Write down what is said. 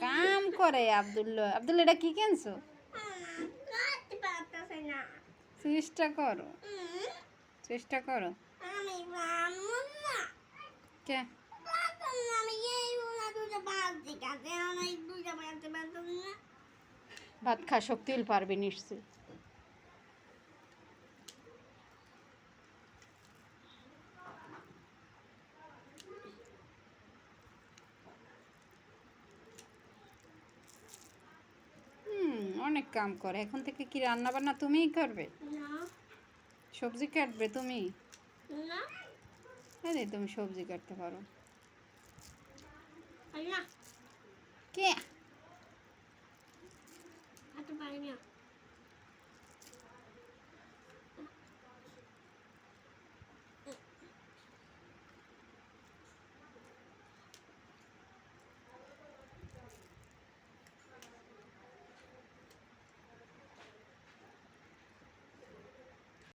কাম করে আব্দুল্লাহ। আব্দুল্লাহ এটা কি কিনছো? চেষ্টা করো, চেষ্টা করো। কে ভাত খা, শক্তি পারবে নিশ্চয়ই। অনেক কাম করে। এখন থেকে কি রান্না বান্না তুমিই করবে? সবজি কাটবে তুমি? আরে তুমি সবজি কাটতে পারো। কে?